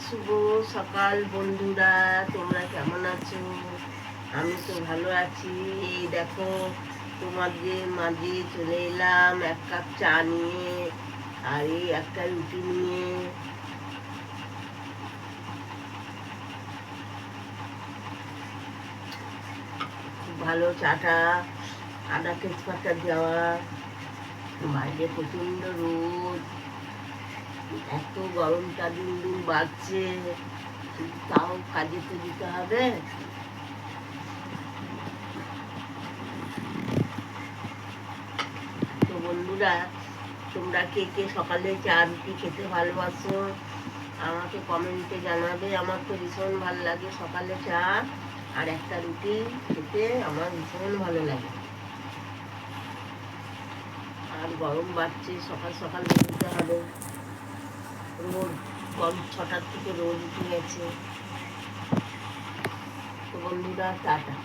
শুভ সকাল বন্ধুরা, তোমরা কেমন আছো? আমি তো ভালো আছি। এই দেখো, তোমাদের মাঝে চলে এলাম এক কাপ চা নিয়ে আর এই একটা রুটি নিয়ে। খুব ভালো চাটা, আদা তেজপাতা দেওয়া। বাইরে প্রচন্ড রোদ, এত গরমটা দিন দিন বাড়ছে, তাও কাজে তো দিতে হবে। তো বন্ধুরা, তোমরা কে কে সকালে চা রুটি খেতে ভালোবাসো আমাকে কমেন্টে জানাবে। আমার তো ভীষণ ভালো লাগে সকালে চা আর একটা রুটি খেতে, আমার ভীষণ ভালো লাগে। আর গরম বাড়ছে, সকাল সকাল বেরোতে হবে। রোদ গরম 6টার থেকে রোদ উঠে গেছে। তো বন্ধুরা, টাটা।